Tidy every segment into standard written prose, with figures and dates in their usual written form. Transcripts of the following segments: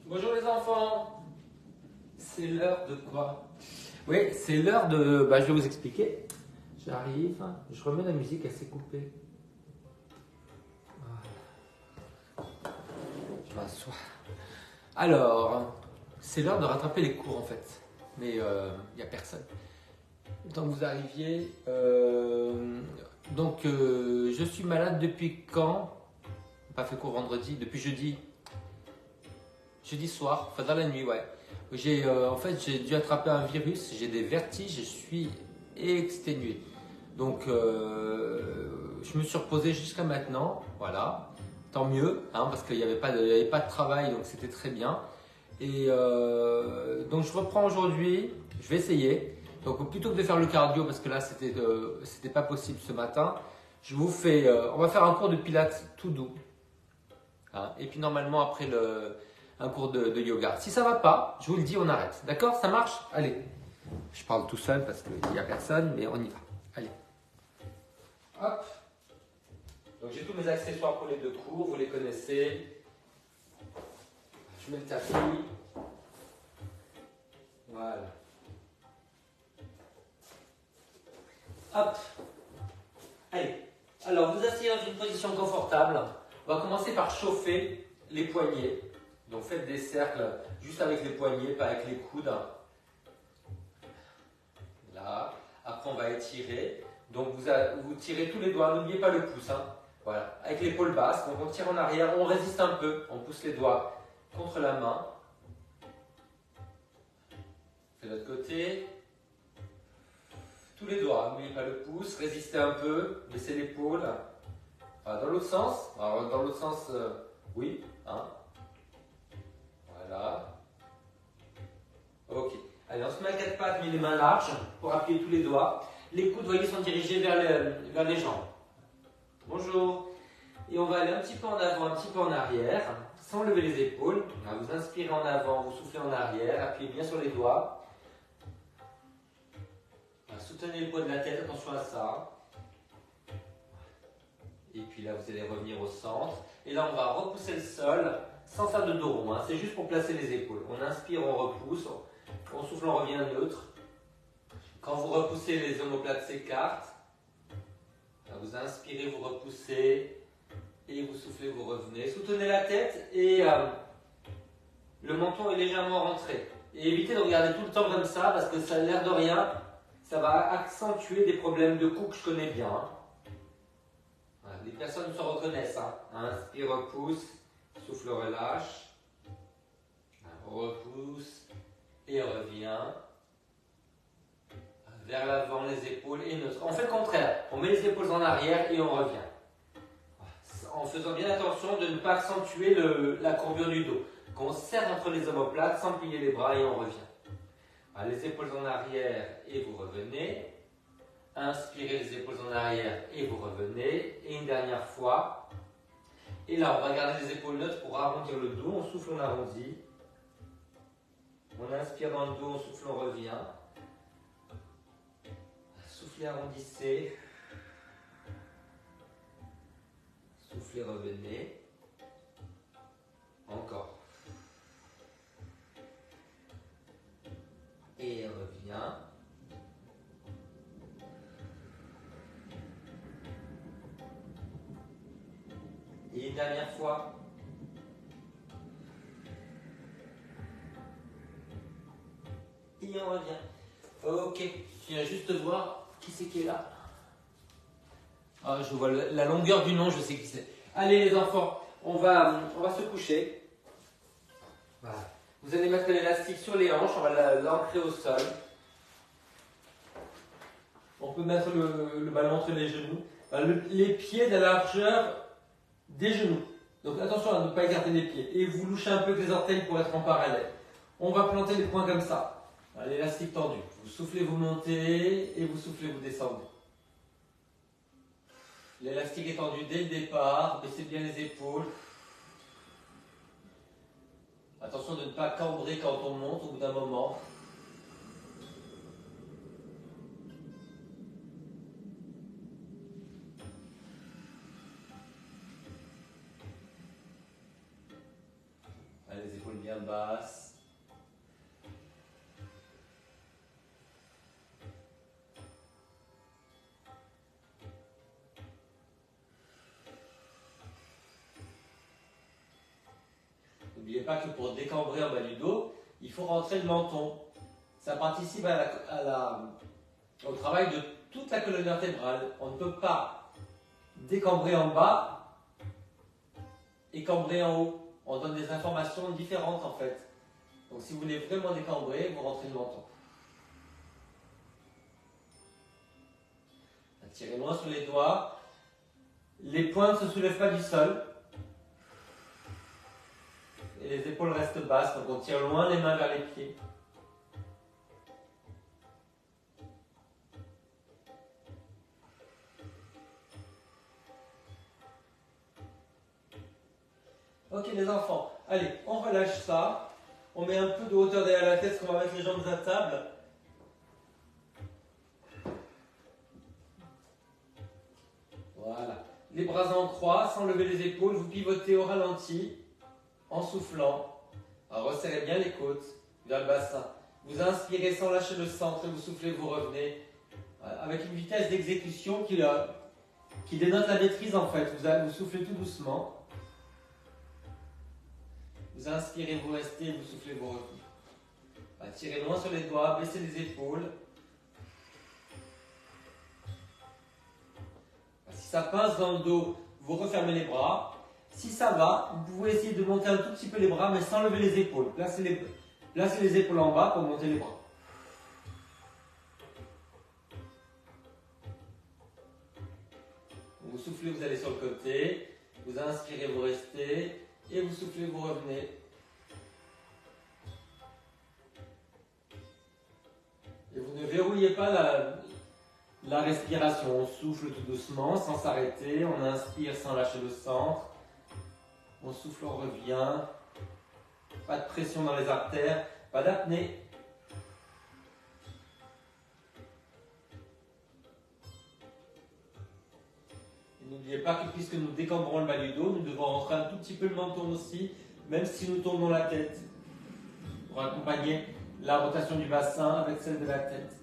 Bonjour les enfants. C'est l'heure de quoi? Oui, c'est l'heure de... je vais vous expliquer. J'arrive, je remets la musique, elle s'est coupée. Je m'assois. Alors, c'est l'heure de rattraper les cours en fait. Mais il n'y a personne. Le temps que vous arriviez. Je suis malade depuis quand? Pas fait cours vendredi, depuis jeudi. Jeudi soir, enfin dans la nuit, ouais. J'ai dû attraper un virus, j'ai des vertiges, je suis exténué. Donc, je me suis reposé jusqu'à maintenant, voilà. Tant mieux, hein, parce qu'il n'y avait pas de travail, donc c'était très bien. Et donc, je reprends aujourd'hui, je vais essayer. Donc, plutôt que de faire le cardio, parce que là, c'était pas possible ce matin, on va faire un cours de pilates tout doux. Hein, et puis, normalement, après un cours de yoga. Si ça va pas, je vous le dis, on arrête. D'accord? Ça marche? Allez. Je parle tout seul parce qu'il n'y a personne, mais on y va. Allez. Hop. Donc j'ai tous mes accessoires pour les deux cours, vous les connaissez. Je mets le tapis. Voilà. Hop. Allez. Alors vous asseyez dans une position confortable. On va commencer par chauffer les poignets. Donc faites des cercles juste avec les poignets, pas avec les coudes. Là. Après on va étirer. Donc vous tirez tous les doigts, n'oubliez pas le pouce. Hein. Voilà. Avec l'épaule basse, donc on tire en arrière, on résiste un peu, on pousse les doigts contre la main. De l'autre côté. Tous les doigts, n'oubliez pas le pouce, résistez un peu, baissez l'épaule. Voilà, dans l'autre sens. Alors dans l'autre sens, oui. Hein. Voilà. Ok. Allez, on se met à quatre pattes, mais les mains larges pour appuyer tous les doigts. Les coudes, voyez, sont dirigés vers les jambes. Bonjour. Et on va aller un petit peu en avant, un petit peu en arrière, sans lever les épaules. Vous inspirez en avant, vous soufflez en arrière, appuyez bien sur les doigts. Soutenez le poids de la tête, attention à ça. Et puis là, vous allez revenir au centre. Et là, on va repousser le sol, sans faire de dos rond. Hein. C'est juste pour placer les épaules. On inspire, on repousse. On souffle, on revient neutre. Quand vous repoussez, les omoplates s'écartent. Vous inspirez, vous repoussez. Et vous soufflez, vous revenez. Soutenez la tête et le menton est légèrement rentré. Et évitez de regarder tout le temps comme ça parce que ça a l'air de rien. Ça va accentuer des problèmes de cou que je connais bien. Hein. Voilà, les personnes se reconnaissent. Hein. Inspire, repousse. Souffle, relâche. Repousse. Et revient. Vers l'avant, les épaules et neutre. On fait le contraire. On met les épaules en arrière et on revient. En faisant bien attention de ne pas accentuer la courbure du dos. Qu'on serre entre les omoplates sans plier les bras et on revient. Alors, les épaules en arrière et vous revenez. Inspirez les épaules en arrière et vous revenez. Et une dernière fois. Et là, on va garder les épaules neutres pour arrondir le dos. On souffle, on arrondit. On inspire dans le dos, on souffle, on revient. Soufflez, arrondissez. Soufflez, revenez. Encore. Et revient. Et une dernière fois. Et on revient. Ok, je viens juste de voir qui c'est qui est là. Ah, je vois la longueur du nom, je sais qui c'est. Allez les enfants, on va se coucher. Voilà. Vous allez mettre l'élastique sur les hanches, on va l'ancrer au sol. On peut mettre le ballon entre les genoux. Les pieds de la largeur des genoux. Donc attention à ne pas écarter les pieds. Et vous louchez un peu avec les orteils pour être en parallèle. On va planter les poings comme ça. L'élastique tendu. Vous soufflez, vous montez et vous soufflez, vous descendez. L'élastique est tendu dès le départ. Baissez bien les épaules. Attention de ne pas cambrer quand on monte au bout d'un moment. Les épaules bien basse. N'oubliez pas que pour décambrer en bas du dos, il faut rentrer le menton. Ça participe au travail de toute la colonne vertébrale. On ne peut pas décambrer en bas et cambrer en haut. On donne des informations différentes en fait. Donc si vous voulez vraiment décambrer, vous rentrez le menton. Tirez loin sur les doigts. Les pointes ne se soulèvent pas du sol. Et les épaules restent basses, donc on tire loin les mains vers les pieds. Ok les enfants, allez, on relâche ça. On met un peu de hauteur derrière la tête, parce qu'on va mettre les jambes à table. Voilà. Les bras en croix, sans lever les épaules, vous pivotez au ralenti, en soufflant. Alors resserrez bien les côtes, vers le bassin. Vous inspirez sans lâcher le centre et vous soufflez, vous revenez. Voilà. Avec une vitesse d'exécution qui dénote la maîtrise en fait. Vous soufflez tout doucement. Vous inspirez, vous restez, vous soufflez, vous revenez. Tirez loin sur les doigts, baissez les épaules. Si ça pince dans le dos, vous refermez les bras. Si ça va, vous pouvez essayer de monter un tout petit peu les bras, mais sans lever les épaules. Placez les épaules en bas pour monter les bras. Vous soufflez, vous allez sur le côté. Vous inspirez, vous restez. Et vous soufflez, vous revenez. Et vous ne verrouillez pas la respiration. On souffle tout doucement, sans s'arrêter. On inspire sans lâcher le centre. On souffle, on revient. Pas de pression dans les artères. Pas d'apnée. N'oubliez pas que puisque nous décambrons le bas du dos, nous devons rentrer un tout petit peu le menton aussi, même si nous tournons la tête, pour accompagner la rotation du bassin avec celle de la tête.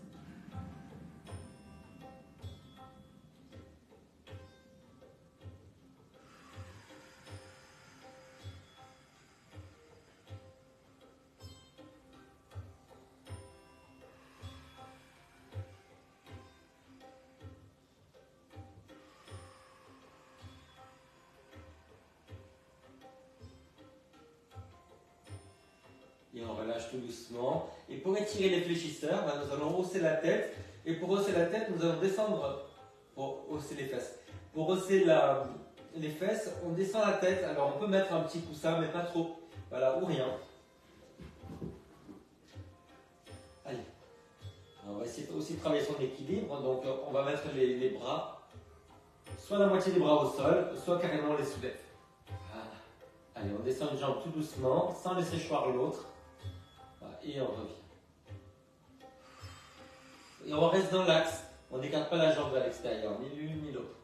Et on relâche tout doucement. Et pour étirer les fléchisseurs, nous allons hausser la tête. Et pour hausser la tête, nous allons descendre pour hausser les fesses. Pour hausser les fesses, on descend la tête. Alors on peut mettre un petit coussin, mais pas trop. Voilà, ou rien. Allez. Alors, on va essayer aussi de travailler son équilibre. Donc on va mettre les bras, soit la moitié des bras au sol, soit carrément on les soulève. Voilà. Allez, on descend une jambe tout doucement, sans laisser choir l'autre. Et on revient. Et on reste dans l'axe. On n'écarte pas la jambe vers l'extérieur, ni l'une ni l'autre.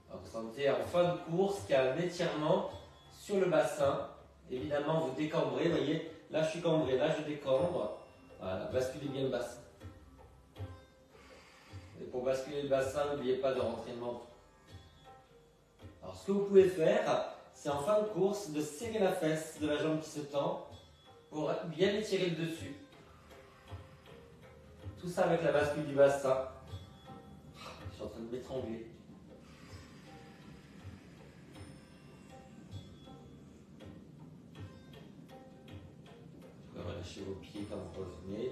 Vous sentez en fin de course qu'il y a un étirement sur le bassin. Évidemment, vous décambrez. Vous voyez, là je suis cambré, là je décambre. Voilà, basculez bien le bassin. Et pour basculer le bassin, n'oubliez pas de rentrer le menton. Alors ce que vous pouvez faire, c'est en fin de course de serrer la fesse de la jambe qui se tend pour bien étirer le dessus. Tout ça avec la bascule du bassin. Je suis en train de m'étrangler. Vous pouvez relâcher vos pieds quand vous revenez.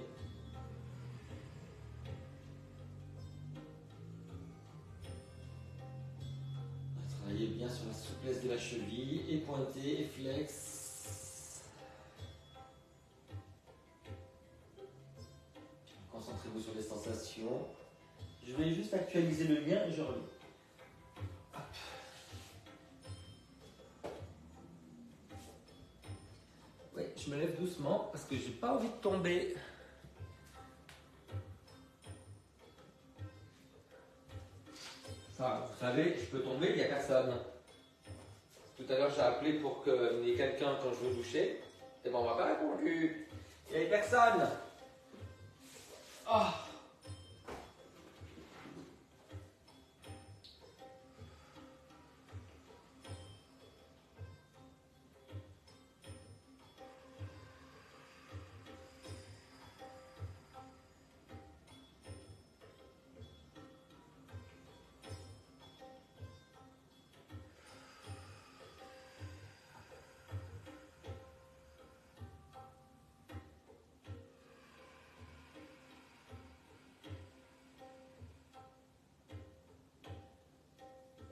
Travaillez bien sur la souplesse de la cheville, et pointé, et flex. Concentrez-vous sur les sensations. Je vais juste actualiser le lien et je reviens. Oui, je me lève doucement parce que j'ai pas envie de tomber. Ça, vous savez, je peux tomber, il n'y a personne. C'est tout à l'heure, j'ai appelé pour qu'il y ait quelqu'un quand je veux doucher. Et ben, on m'a pas répondu. Il n'y avait personne. Ah.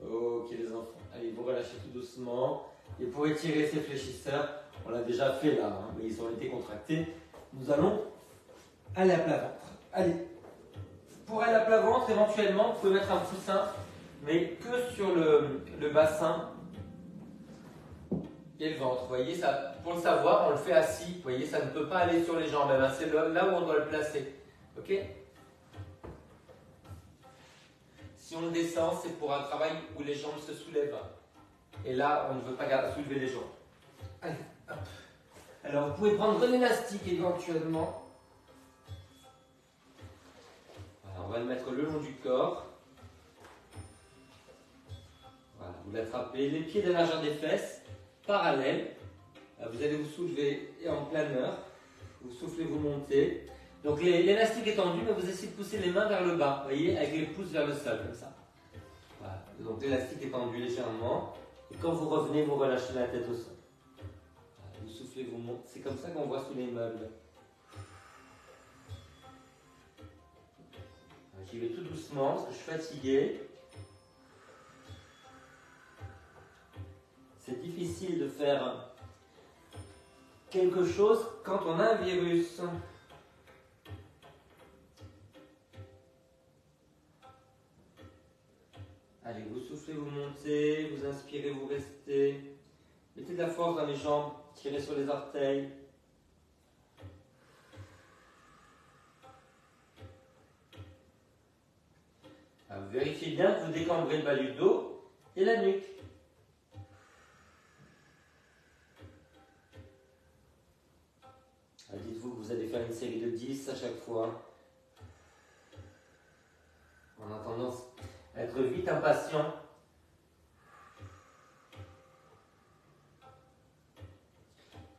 Ok les enfants, allez vous relâchez tout doucement. Et pour étirer ces fléchisseurs, on l'a déjà fait là, hein, mais ils ont été contractés. Nous allons aller à plat ventre. Allez, pour aller à plat ventre, éventuellement, vous pouvez mettre un coussin, mais que sur le bassin et le ventre. Vous voyez, ça, pour le savoir, on le fait assis. Vous voyez, ça ne peut pas aller sur les jambes, hein, c'est là où on doit le placer. Ok? Si on le descend, c'est pour un travail où les jambes se soulèvent. Et là, on ne veut pas soulever les jambes. Allez, hop. Alors, vous pouvez prendre un élastique éventuellement. Voilà, on va le mettre le long du corps. Voilà, vous l'attrapez, les pieds de la largeur des fesses, parallèles. Vous allez vous soulever et en planeur. Vous soufflez, vous montez. Donc l'élastique est tendu, mais vous essayez de pousser les mains vers le bas, vous voyez, avec les pouces vers le sol, comme ça. Voilà. Donc l'élastique est tendu légèrement. Et quand vous revenez, vous relâchez la tête au sol. Voilà. Vous soufflez, vous montez. C'est comme ça qu'on voit sous les meubles. J'y vais tout doucement, parce que je suis fatigué. C'est difficile de faire quelque chose quand on a un virus. Allez, vous soufflez, vous montez, vous inspirez, vous restez. Mettez de la force dans les jambes, tirez sur les orteils. Alors, vérifiez bien que vous décambrez le bas du dos et la nuque. Dites-vous que vous allez faire une série de 10 à chaque fois. On a tendance à être vite impatient.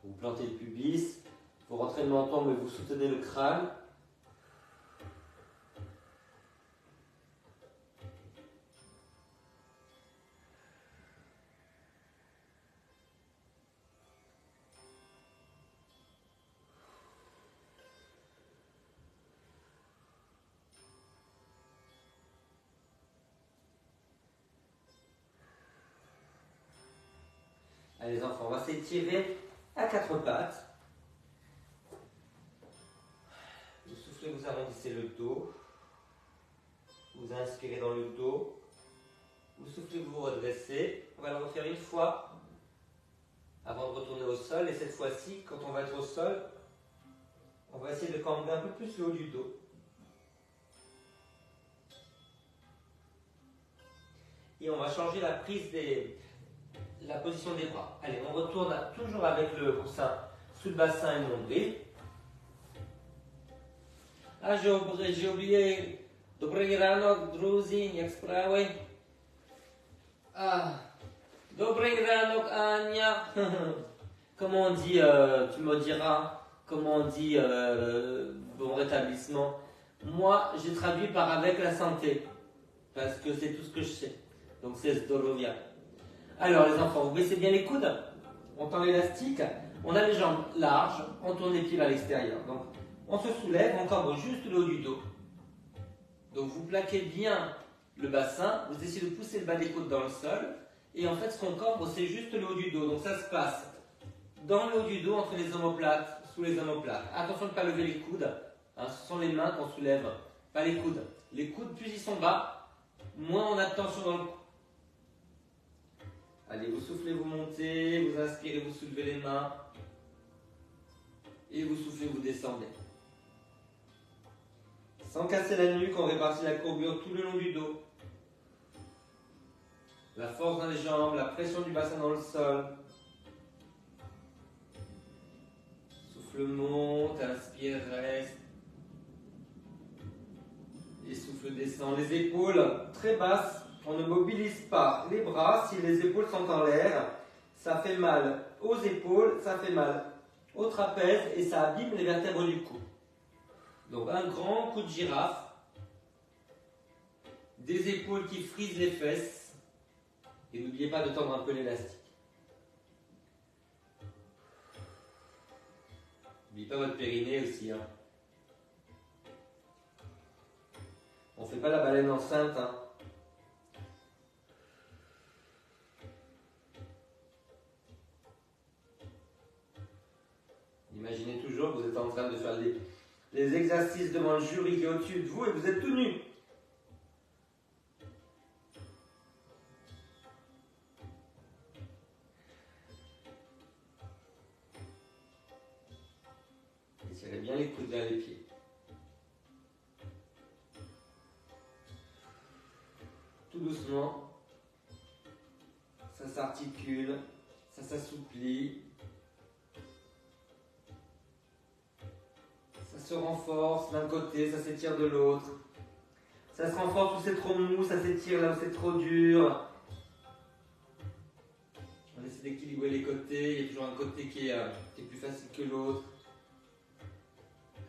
Vous plantez le pubis, vous rentrez le menton mais vous soutenez le crâne. Allez les enfants, on va s'étirer à quatre pattes. Vous soufflez, vous arrondissez le dos. Vous inspirez dans le dos. Vous soufflez, vous vous redressez. On va le refaire une fois avant de retourner au sol. Et cette fois-ci, quand on va être au sol, on va essayer de cambrer un peu plus le haut du dos. Et on va changer la prise la position des bras. Allez, on retourne toujours avec le coussin sous le bassin et le nombril. Ah, j'ai oublié. Добрый ранок, друзі, як справи? Ah, добрый ранок, Anya. Comment on dit, tu me diras, comment on dit bon rétablissement? Moi, j'ai traduit par avec la santé, parce que c'est tout ce que je sais. Donc c'est Zdorovia. Alors les enfants, vous baissez bien les coudes, on tend l'élastique, on a les jambes larges, on tourne les pieds vers l'extérieur. Donc on se soulève, on cambre juste le haut du dos. Donc vous plaquez bien le bassin, vous essayez de pousser le bas des côtes dans le sol, et en fait ce qu'on cambre c'est juste le haut du dos. Donc ça se passe dans le haut du dos entre les omoplates, sous les omoplates. Attention de ne pas lever les coudes, hein, ce sont les mains qu'on soulève, pas les coudes. Les coudes plus ils sont bas, moins on a de tension dans le cou. Allez, vous soufflez, vous montez, vous inspirez, vous soulevez les mains. Et vous soufflez, vous descendez. Sans casser la nuque, on répartit la courbure tout le long du dos. La force dans les jambes, la pression du bassin dans le sol. Souffle monte, inspire, reste. Et souffle descend. Les épaules très basses, on ne mobilise pas les bras. Si les épaules sont en l'air, ça fait mal aux épaules, ça fait mal au trapèze et ça abîme les vertèbres du cou. Donc un grand coup de girafe, des épaules qui frisent les fesses et n'oubliez pas de tendre un peu l'élastique. N'oubliez pas votre périnée aussi. Hein. On ne fait pas la baleine enceinte. Hein. Imaginez toujours que vous êtes en train de faire les exercices devant le jury qui est au-dessus de vous et vous êtes tout nu. Étirez bien les coudes vers les pieds. Tout doucement, ça s'articule, ça s'assouplit, ça se renforce d'un côté, ça s'étire de l'autre. Ça se renforce où c'est trop mou, ça s'étire là où c'est trop dur. On essaie d'équilibrer les côtés, il y a toujours un côté qui est plus facile que l'autre.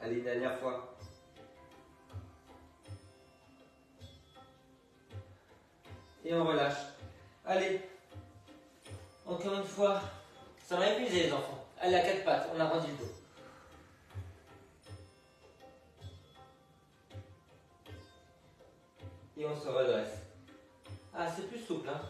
Allez, une dernière fois. Et on relâche. Allez, encore une fois. Ça m'a épuisé les enfants. Allez, à quatre pattes, on arrondit le dos. Et on se redresse. Ah, c'est plus souple, hein.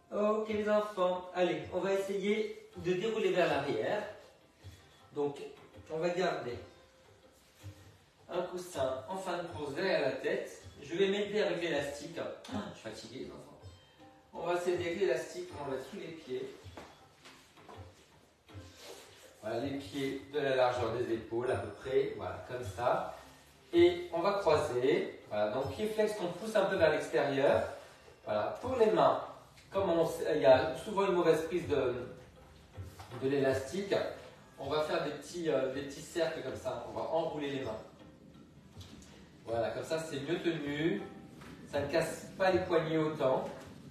Ok les enfants, allez, on va essayer de dérouler vers l'arrière. Donc, on va garder un coussin en fin de course derrière la tête. Je vais m'aider avec l'élastique. Ah, je suis fatigué les enfants. On va s'aider avec l'élastique, on va sous les pieds. Voilà, les pieds de la largeur des épaules à peu près, voilà, comme ça. Et on va croiser. Voilà, donc pied flex qu'on pousse un peu vers l'extérieur. Voilà, pour les mains. Comme il y a souvent une mauvaise prise de l'élastique, on va faire des petits cercles comme ça. On va enrouler les mains. Voilà, comme ça c'est mieux tenu. Ça ne casse pas les poignets autant.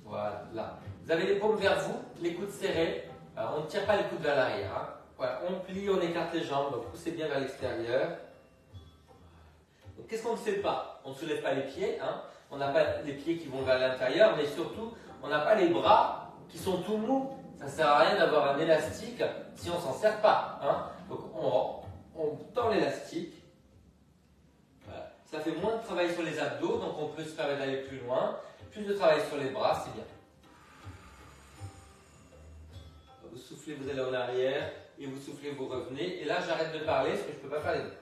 Voilà. Vous avez les paumes vers vous, les coudes serrés. Alors, on ne tire pas les coudes vers l'arrière. Hein. Voilà, on plie, on écarte les jambes. Donc poussez bien vers l'extérieur. Qu'est-ce qu'on ne fait pas? On ne soulève pas les pieds. Hein. On n'a pas les pieds qui vont vers l'intérieur, mais surtout, on n'a pas les bras qui sont tout mous. Ça ne sert à rien d'avoir un élastique si on ne s'en sert pas. Hein. Donc on tend l'élastique. Voilà. Ça fait moins de travail sur les abdos, donc on peut se permettre d'aller plus loin. Plus de travail sur les bras, c'est bien. Vous soufflez, vous allez en arrière, et vous soufflez, vous revenez. Et là, j'arrête de parler parce que je ne peux pas faire les deux.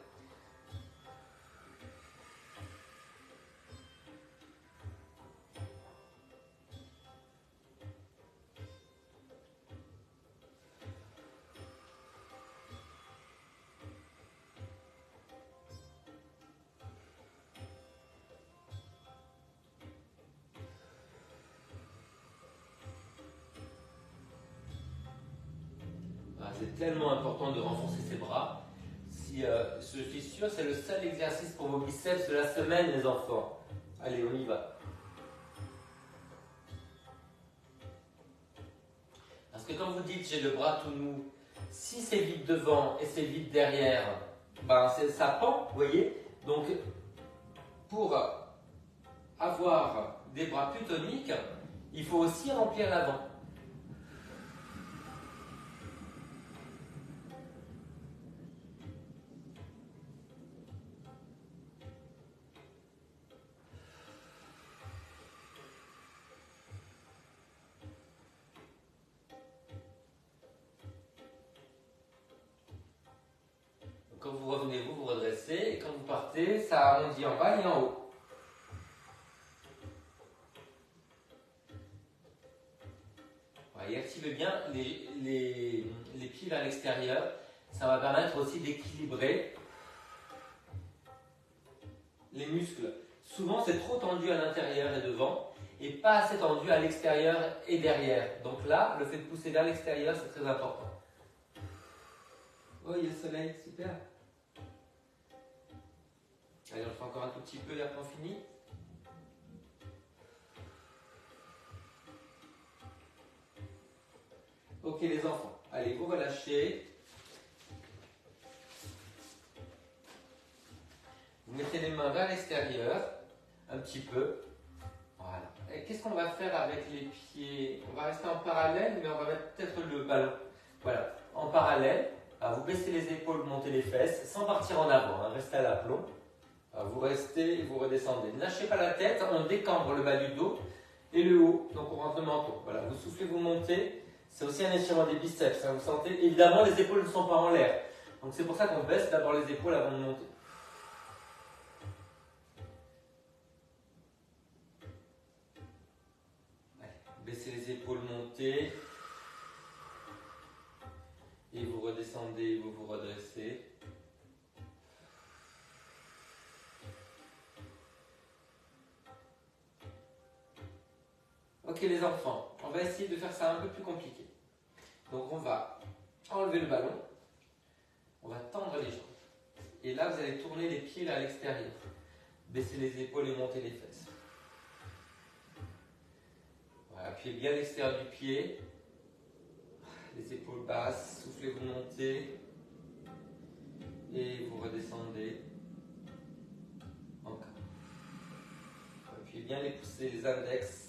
C'est tellement important de renforcer ses bras. Je suis sûr, c'est le seul exercice pour vos biceps de la semaine, les enfants. Allez, on y va. Parce que quand vous dites j'ai le bras tout mou, si c'est vide devant et c'est vide derrière, ben ça pend, vous voyez. Donc, pour avoir des bras plus toniques, il faut aussi remplir l'avant. Quand vous revenez, vous vous redressez, et quand vous partez, ça arrondit en bas et en haut. Voilà, et activez muscle bien les pieds vers l'extérieur. Ça va permettre aussi d'équilibrer les muscles. Souvent, c'est trop tendu à l'intérieur et devant, et pas assez tendu à l'extérieur et derrière. Donc là, le fait de pousser vers l'extérieur, c'est très important. Oh, il y a le soleil, super. Allez, on le fait encore un tout petit peu et après on finit. Ok les enfants, allez, vous relâchez. Vous mettez les mains vers l'extérieur, un petit peu. Voilà. Et qu'est-ce qu'on va faire avec les pieds? On va rester en parallèle, mais on va mettre peut-être le ballon. Voilà, en parallèle. Alors, vous baissez les épaules, vous montez les fesses, sans partir en avant, hein, restez à l'aplomb. Vous restez et vous redescendez. Ne lâchez pas la tête, on décambre le bas du dos et le haut, donc on rentre le menton. Voilà, vous soufflez, vous montez. C'est aussi un étirement des biceps, hein, vous sentez. Évidemment, les épaules ne sont pas en l'air. Donc c'est pour ça qu'on baisse d'abord les épaules avant de monter. Allez, baissez les épaules, montez. Et vous redescendez, vous vous redressez. Ok les enfants, on va essayer de faire ça un peu plus compliqué. Donc on va enlever le ballon, on va tendre les jambes. Et là vous allez tourner les pieds vers l'extérieur. Baisser les épaules et monter les fesses. Voilà, appuyez bien l'extérieur du pied. Les épaules basses, soufflez, vous montez. Et vous redescendez. Encore. Appuyez bien les poussées, les index.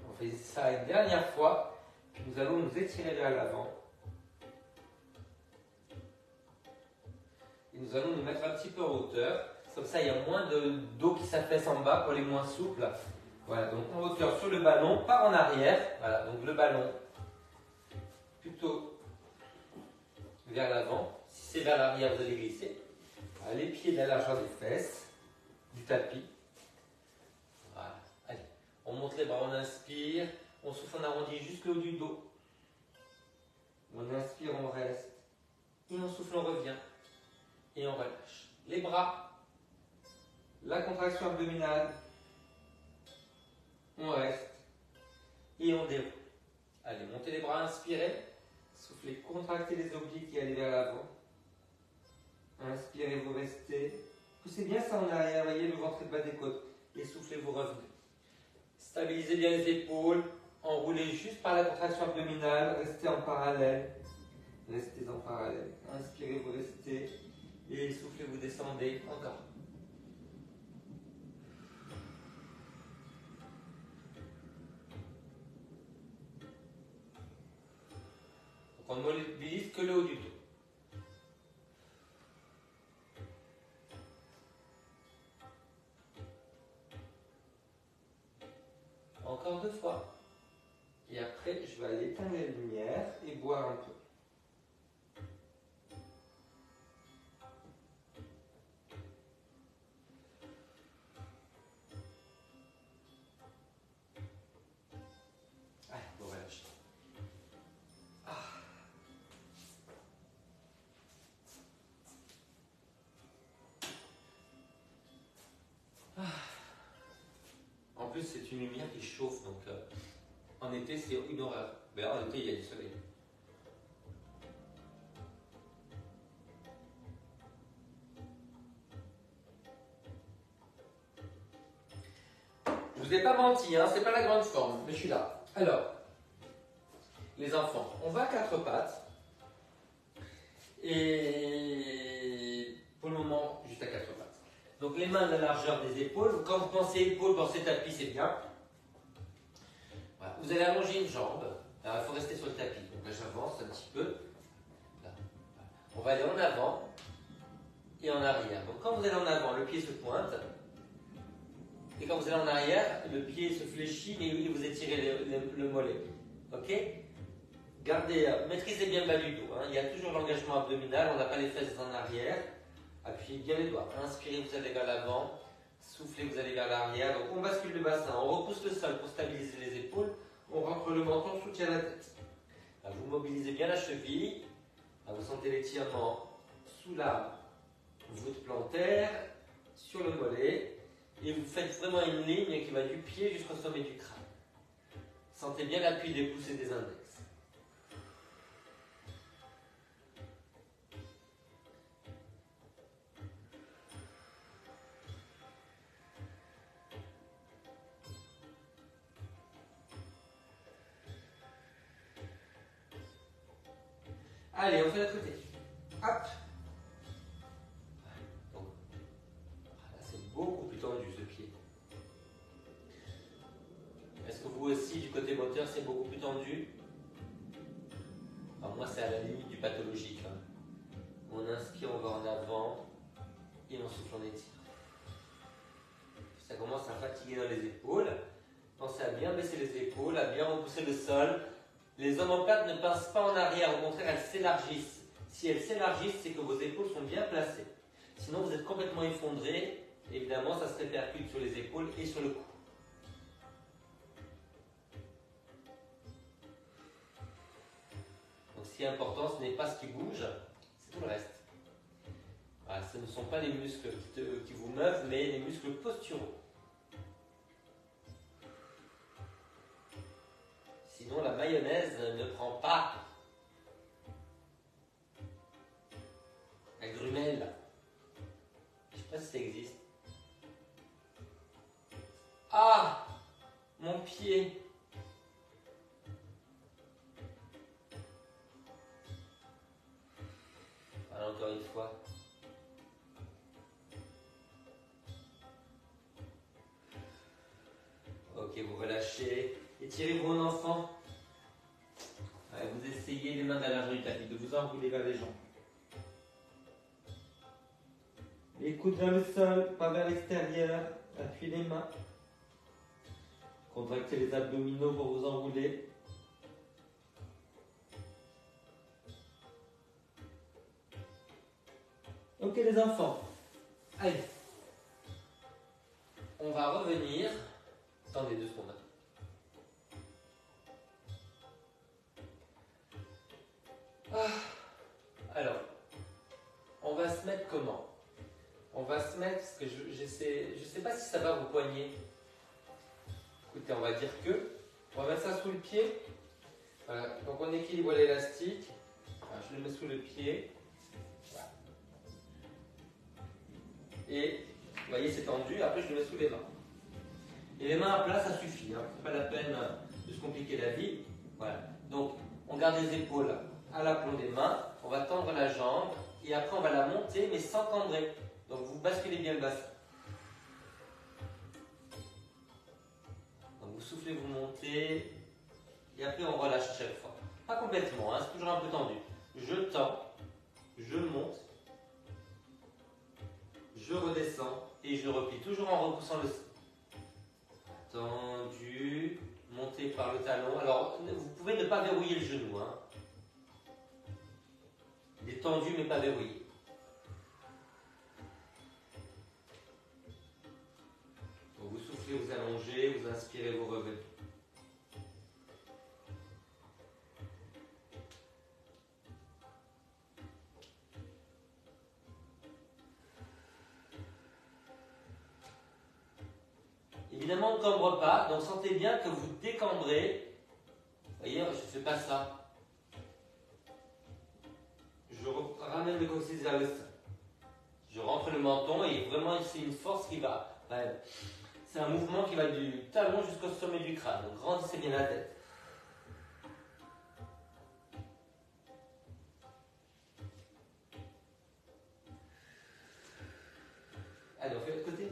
On fait ça une dernière fois, puis nous allons nous étirer vers l'avant. Et nous allons nous mettre un petit peu en hauteur, comme ça il y a moins d'eau qui s'affaisse en bas pour les moins souples. Voilà, donc en hauteur sur le ballon, pas en arrière. Voilà, donc le ballon plutôt vers l'avant. Si c'est vers l'arrière, vous allez glisser. Voilà, les pieds de la largeur des fesses, du tapis. Voilà, allez. On monte les bras, on inspire, on souffle, on arrondit juste le haut du dos. On inspire, on reste. Et on souffle, on revient. Et on relâche. Les bras, la contraction abdominale. On reste. Et on déroule. Allez, montez les bras, inspirez. Soufflez, contractez les obliques et allez vers l'avant. Inspirez, vous restez. Poussez bien ça en arrière, voyez le ventre et le bas des côtes. Et soufflez, vous revenez. Stabilisez bien les épaules, enroulez juste par la contraction abdominale, restez en parallèle. Restez en parallèle. Inspirez, vous restez. Et soufflez, vous descendez. Encore. Donc on ne mobilise que le haut du dos. Encore 2 fois. Et après, je vais aller éteindre la lumière et boire un peu. Allez, vous relâchez. En plus, c'est une lumière qui chauffe, donc en été, c'est une horreur. Mais là, en été, il y a du soleil. Je vous ai pas menti, hein, c'est pas la grande forme, mais je suis là. Alors, les enfants, on va à 4 pattes. Et pour le moment, juste à 4 pattes. Donc les mains à la largeur des épaules. Quand vous pensez épaules, pensez tapis, c'est bien. Voilà. Vous allez allonger une jambe. Alors il faut rester sur le tapis. Donc là j'avance un petit peu. Là. On va aller en avant et en arrière. Donc quand vous allez en avant, le pied se pointe. Et quand vous allez en arrière, le pied se fléchit et vous étirez le mollet. Ok? Gardez, maîtrisez bien le bas du dos. Hein. Il y a toujours l'engagement abdominal, on n'a pas les fesses en arrière. Appuyez bien les doigts. Inspirez, vous allez vers l'avant. Soufflez, vous allez vers l'arrière. Donc on bascule le bassin, on repousse le sol pour stabiliser les épaules. On rentre le menton, soutient la tête. Là, vous mobilisez bien la cheville. Là, vous sentez l'étirement sous la voûte plantaire, sur le mollet. Et vous faites vraiment une ligne qui va du pied jusqu'au sommet du crâne. Sentez bien l'appui des pouces et des index. Allez, on fait l'autre côté. Hop. Donc, là, c'est beaucoup plus tendu ce pied. Est-ce que vous aussi, du côté moteur, c'est beaucoup plus tendu? Alors, moi, c'est à la limite du pathologique. Hein. On inspire, on va en avant et on souffle, on étire. Ça commence à fatiguer dans les épaules. Pensez à bien baisser les épaules, à bien repousser le sol. Les omoplates ne pincent pas en arrière, au contraire, elles s'élargissent. Si elles s'élargissent, c'est que vos épaules sont bien placées. Sinon, vous êtes complètement effondré. Évidemment, ça se répercute sur les épaules et sur le cou. Donc, ce qui est important, ce n'est pas ce qui bouge, c'est tout le reste. Voilà, ce ne sont pas les muscles qui vous meuvent, mais les muscles posturaux. Sinon, la mayonnaise ne prend pas. La grumelle. Je ne sais pas si ça existe. Ah! Mon pied! Alors, encore une fois. Ok, vous relâchez. Étirez-vous en enfant. Allez, vous essayez les mains dans la largeur du tapis, de vous enrouler vers les jambes. Les coudes vers le sol, pas vers l'extérieur. Appuyez les mains. Contractez les abdominaux pour vous enrouler. Ok les enfants. Allez. On va revenir. Attendez 2 secondes. Alors, on va se mettre comment? On va se mettre, parce que je sais pas si ça va vous poigner. Écoutez, on va dire que. On va mettre ça sous le pied. Voilà, donc on équilibre l'élastique. Je le mets sous le pied. Et, vous voyez, c'est tendu. Après, je le mets sous les mains. Et les mains à plat, ça suffit. Hein. C'est pas la peine de se compliquer la vie. Voilà. Donc, on garde les épaules à l'aplomb des mains. On va tendre la jambe. Et après, on va la monter, mais sans cambrer. Donc, vous basculez bien le bassin. Donc, vous soufflez, vous montez. Et après, on relâche à chaque fois. Pas complètement, hein, c'est toujours un peu tendu. Je tends, je monte, je redescends et je replie. Toujours en repoussant le sol. Tendu, monté par le talon. Alors, vous pouvez ne pas verrouiller le genou. Hein. Il est tendu, mais pas verrouillé. Donc, vous soufflez, vous allongez, vous inspirez, vous revenez. Évidemment, on ne cambre pas, donc sentez bien que vous décambrez. Vous voyez, je ne fais pas ça. Je ramène le coccyx vers le sol. Je rentre le menton et vraiment, c'est une force qui va. C'est un mouvement qui va du talon jusqu'au sommet du crâne. Donc, grandissez bien la tête. Allez, on fait l'autre côté.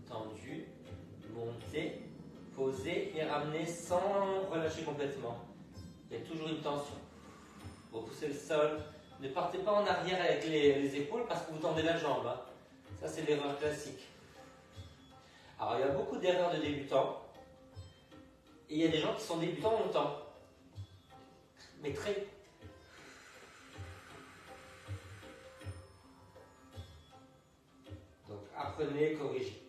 Tendu, monter, poser et ramener sans relâcher complètement. Il y a toujours une tension. Repoussez le sol. Ne partez pas en arrière avec les épaules parce que vous tendez la jambe. Hein. Ça, c'est l'erreur classique. Alors, il y a beaucoup d'erreurs de débutants. Et il y a des gens qui sont débutants longtemps. Mais très. Donc, apprenez, corrigez.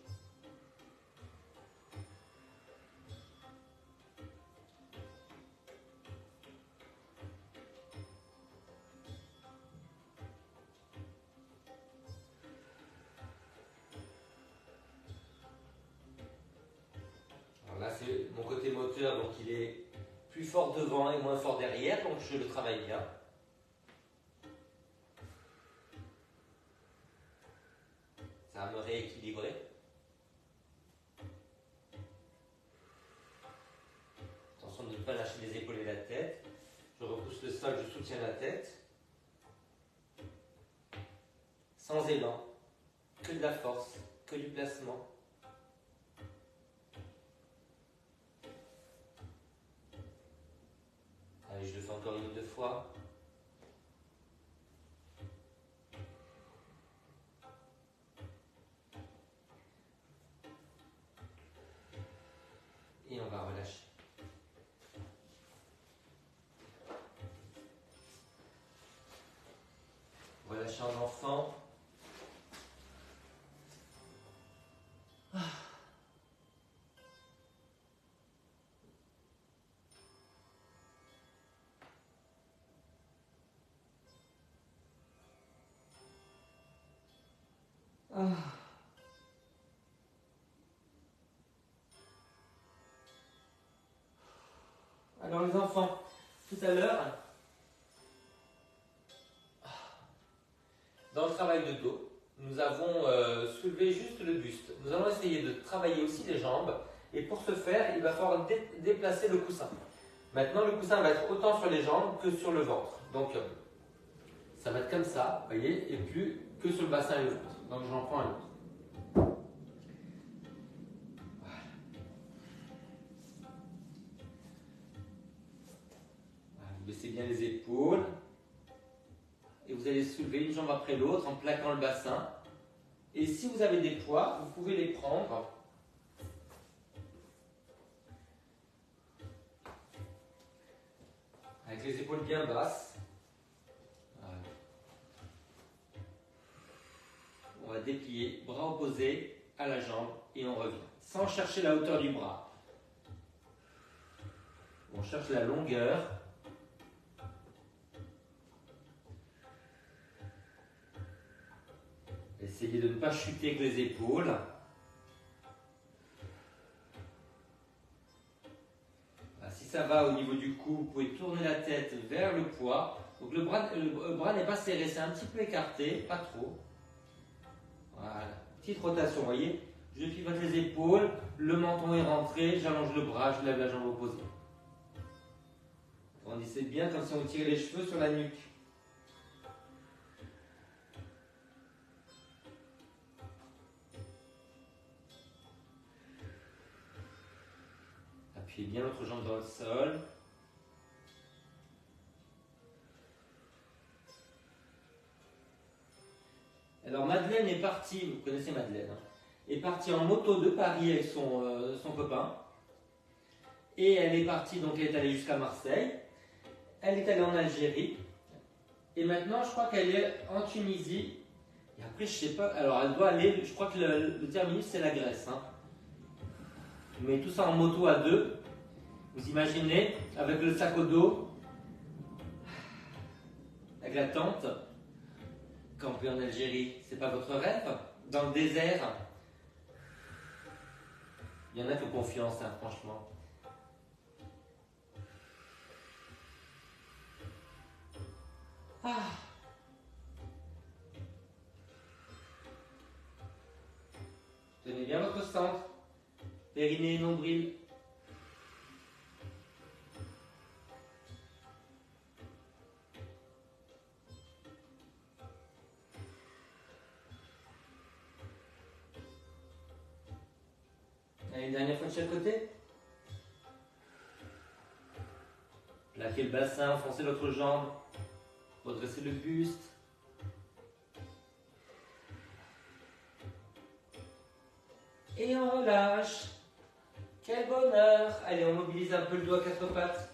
Là, c'est mon côté moteur, donc il est plus fort devant et moins fort derrière, donc je le travaille bien. Ça va me rééquilibrer. Attention de ne pas lâcher les épaules et la tête. Je repousse le sol, je soutiens la tête. Sans élan, que de la force, que du placement. Allez, je le fais encore une ou deux fois. Et on va relâcher. Relâcher en enfant. Alors les enfants, tout à l'heure, dans le travail de dos, nous avons soulevé juste le buste. Nous allons essayer de travailler aussi les jambes. Et pour ce faire, il va falloir déplacer le coussin. Maintenant, le coussin va être autant sur les jambes que sur le ventre. Donc, ça va être comme ça, vous voyez, et plus que sur le bassin et le ventre. Donc, j'en prends un autre. Voilà. Vous baissez bien les épaules. Et vous allez soulever une jambe après l'autre en plaquant le bassin. Et si vous avez des poids, vous pouvez les prendre. Avec les épaules bien basses. Voilà. On va déplier, bras opposés à la jambe et on revient. Sans chercher la hauteur du bras. On cherche la longueur. Essayez de ne pas chuter avec les épaules. Si ça va au niveau du cou, vous pouvez tourner la tête vers le poids. Donc le bras n'est pas serré, c'est un petit peu écarté, pas trop. Voilà, petite rotation, vous voyez. Je pivote les épaules, le menton est rentré, j'allonge le bras, je lève la jambe opposée. Grandissez bien comme si on tirait les cheveux sur la nuque. Appuyez bien l'autre jambe dans le sol. Alors Madeleine est partie, vous connaissez Madeleine, hein, est partie en moto de Paris avec son copain. Et elle est partie, donc elle est allée jusqu'à Marseille. Elle est allée en Algérie. Et maintenant, je crois qu'elle est en Tunisie. Et après, je sais pas, alors elle doit aller, je crois que le terminus c'est la Grèce. Hein. Mais tout ça en moto à deux. Vous imaginez, avec le sac au dos, avec la tente, camper en Algérie, c'est pas votre rêve? Dans le désert? Il y en a qui ont confiance, hein, franchement. Ah. Tenez bien votre centre, périnée, nombril. Allez, une dernière fois de chaque côté. Plaquez le bassin, foncez l'autre jambe, redressez le buste. Et on relâche. Quel bonheur. Allez, on mobilise un peu le dos à quatre pattes.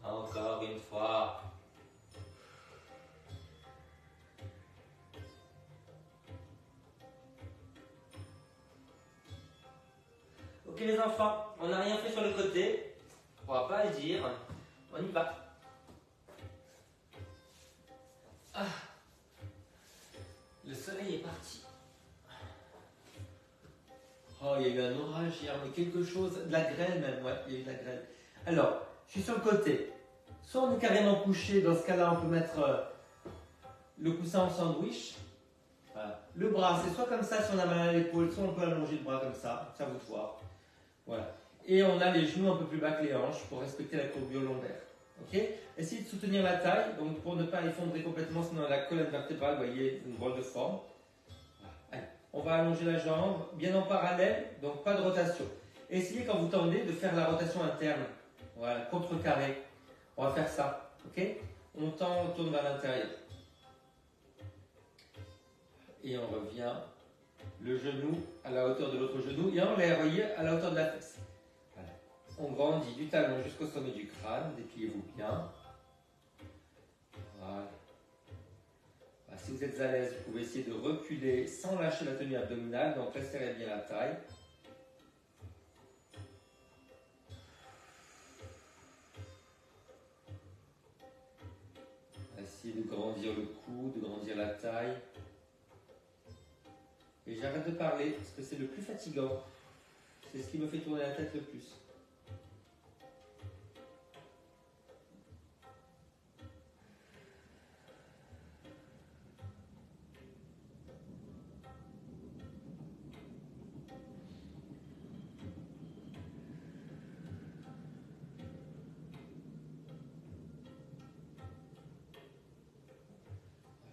Encore une fois. Ok les enfants, on n'a rien fait sur le côté. On va pas le dire. On y va. Ah. Le soleil est parti. Oh, il y a eu un orage hier, mais quelque chose, de la grêle même, ouais, il y a eu de la grêle. Alors, je suis sur le côté. Soit on est carrément couché, dans ce cas-là, on peut mettre le coussin en sandwich. Voilà. Le bras, c'est soit comme ça si on a mal à l'épaule, soit on peut allonger le bras comme ça à vous de voir. Voilà. Et on a les genoux un peu plus bas que les hanches pour respecter la courbure lombaire. Ok? Essayez de soutenir la taille, donc pour ne pas effondrer complètement, sinon la colonne vertébrale, vous voyez, une drôle de forme. Allez, on va allonger la jambe, bien en parallèle, donc pas de rotation. Essayez quand vous tendez de faire la rotation interne. Voilà, contrecarré. On va faire ça, ok? On tend, on tourne vers l'intérieur. Et on revient, le genou à la hauteur de l'autre genou, et en l'air, voyez, à la hauteur de la fesse. Voilà. On grandit du talon jusqu'au sommet du crâne, dépliez-vous bien. Voilà. Voilà. Si vous êtes à l'aise, vous pouvez essayer de reculer sans lâcher la tenue abdominale, donc resserrez bien la taille. Essayez de grandir le cou, de grandir la taille. Et j'arrête de parler parce que c'est le plus fatigant. C'est ce qui me fait tourner la tête le plus.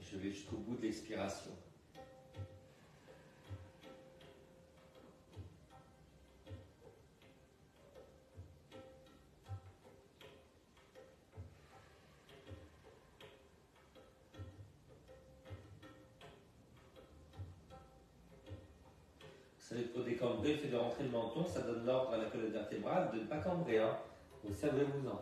Je vais jusqu'au bout de l'expiration. Vous savez, pour décambrer, le fait de rentrer le menton, ça donne l'ordre à la colonne vertébrale de ne pas cambrer. Hein. Donc servez-vous-en.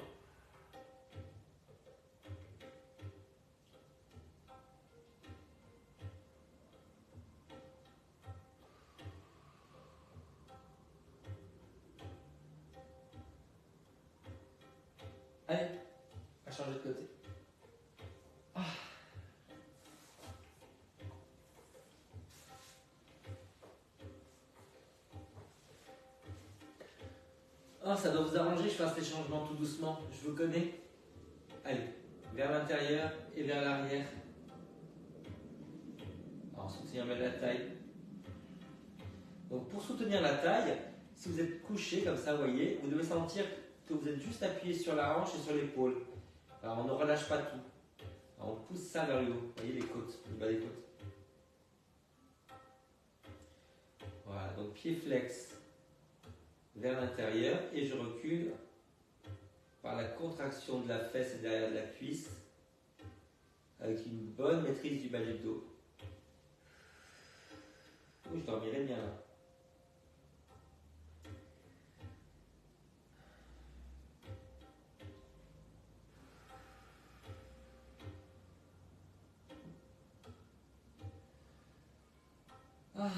Allez, on va changer de côté. Ah. Oh, ça doit vous arranger, je fasse les changements tout doucement, je vous connais. Allez, vers l'intérieur et vers l'arrière. En soutenant bien la taille. Donc pour soutenir la taille, si vous êtes couché comme ça, vous voyez, vous devez sentir que vous êtes juste appuyé sur la hanche et sur l'épaule. Alors on ne relâche pas tout. Alors, on pousse ça vers le haut. Vous voyez les côtes, le bas des côtes. Voilà, donc pied flex vers l'intérieur et je recule par la contraction de la fesse et derrière de la cuisse avec une bonne maîtrise du bas du dos. Oh, je dormirai bien là. Ah.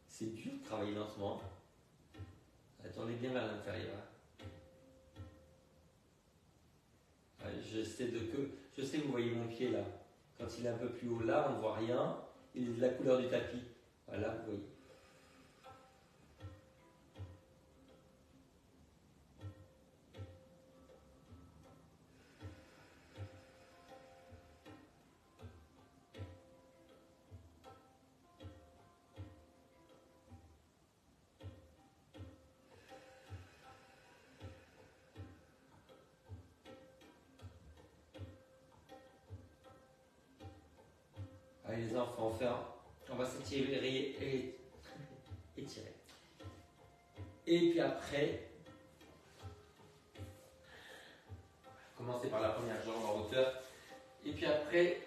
C'est dur de travailler lentement. Attendez bien vers l'intérieur. Je sais que vous voyez mon pied là. Quand il est un peu plus haut là, on ne voit rien. Il est de la couleur du tapis. Voilà, vous voyez. Allez les enfants, on va s'étirer et Et puis après, commencer par la première jambe en hauteur. Et puis après,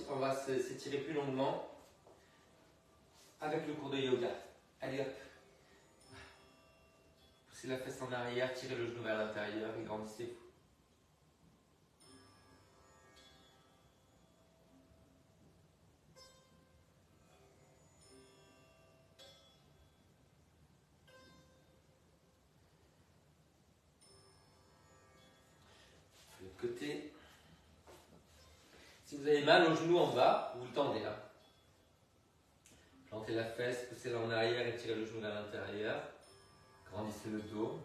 on va s'étirer plus longuement avec le cours de yoga. Allez hop. Poussez la fesse en arrière, tirez le genou vers l'intérieur et grandissez-vous. De l'autre côté. Si vous avez mal au genou en bas, vous le tendez là. Plantez la fesse, poussez-la en arrière et tirez le genou vers l'intérieur. Grandissez le dos.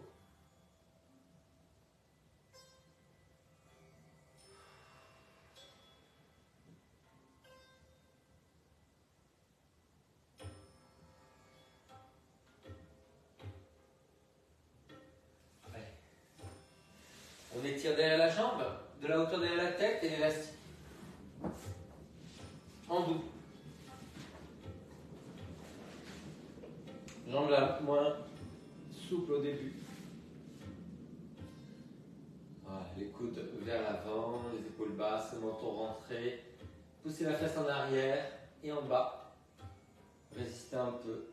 Allez. On étire derrière la jambe, de la hauteur derrière la tête et l'élastique. En doux. Jambe là, moins souple au début. Voilà, les coudes vers l'avant, les épaules basses, le menton rentré. Poussez la fesse en arrière et en bas. Résistez un peu.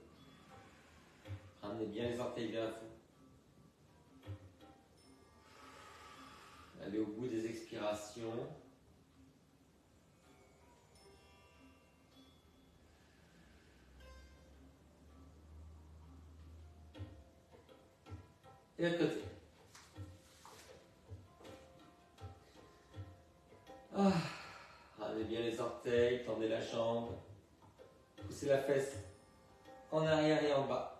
Ramenez bien les orteils vers vous. Allez au bout des expirations. Et à côté. Ramenez bien les orteils, tendez la jambe. Poussez la fesse en arrière et en bas.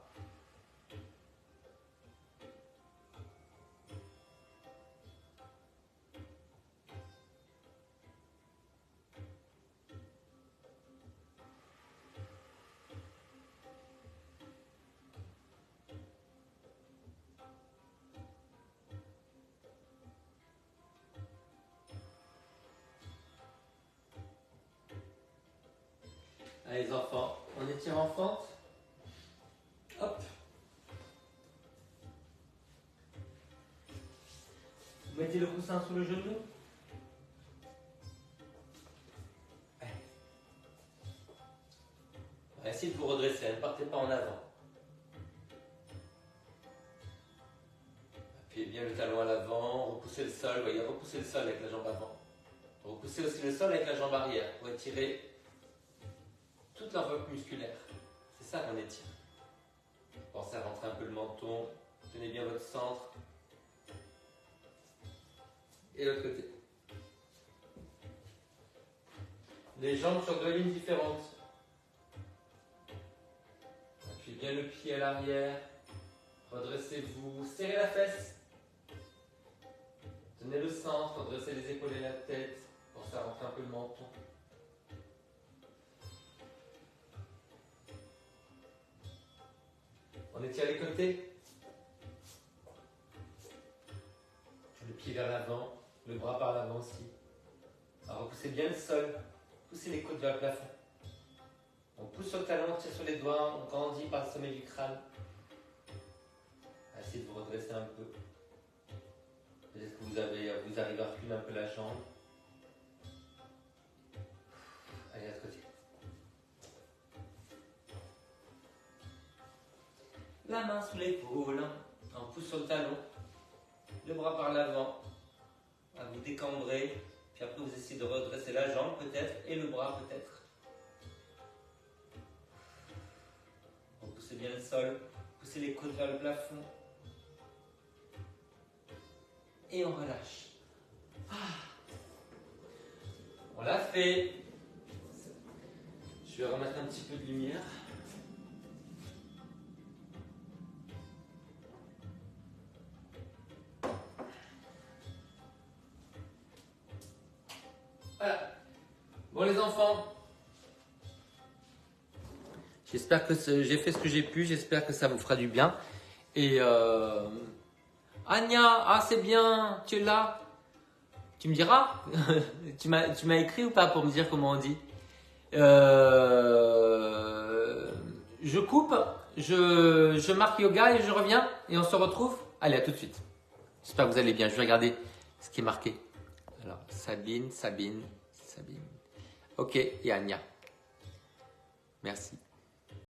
Allez les enfants, on étire en fente. Hop. Vous mettez le coussin sous le genou. Essayez de vous redresser, ne partez pas en avant. Appuyez bien le talon à l'avant, repoussez le sol, voyez, repoussez le sol avec la jambe avant. Repoussez aussi le sol avec la jambe arrière pour étirer toute l'enveloppe musculaire. C'est ça qu'on étire. Pensez à rentrer un peu le menton, tenez bien votre centre. Et l'autre côté. Les jambes sur deux lignes différentes. Appuyez bien le pied à l'arrière. Redressez-vous, serrez la fesse. Tenez le centre, redressez les épaules et la tête. Pensez à rentrer un peu le menton. On étire les côtés. Le pied vers l'avant, le bras par l'avant aussi. Alors repoussez bien le sol. Poussez les côtes vers le plafond. On pousse sur le talon, on tire sur les doigts, on grandit par le sommet du crâne. Essayez de vous redresser un peu. Peut-être que vous arrivez à reculer un peu la jambe. Allez, à ce côté. La main sous l'épaule, on pousse sur le talon, le bras par l'avant, à vous décambrer, puis après vous essayez de redresser la jambe peut-être, et le bras peut-être. Repoussez bien le sol, poussez les côtes vers le plafond, et on relâche. On l'a fait. Je vais remettre un petit peu de lumière. Voilà. Bon les enfants, j'espère que j'ai fait ce que j'ai pu, j'espère que ça vous fera du bien. Et Anya, ah c'est bien, tu es là. Tu me diras tu m'as écrit ou pas pour me dire comment on dit Je coupe, je marque yoga et je reviens et on se retrouve. Allez, à tout de suite. J'espère que vous allez bien. Je vais regarder ce qui est marqué. Alors, Sabine. Ok, et Anya. Merci.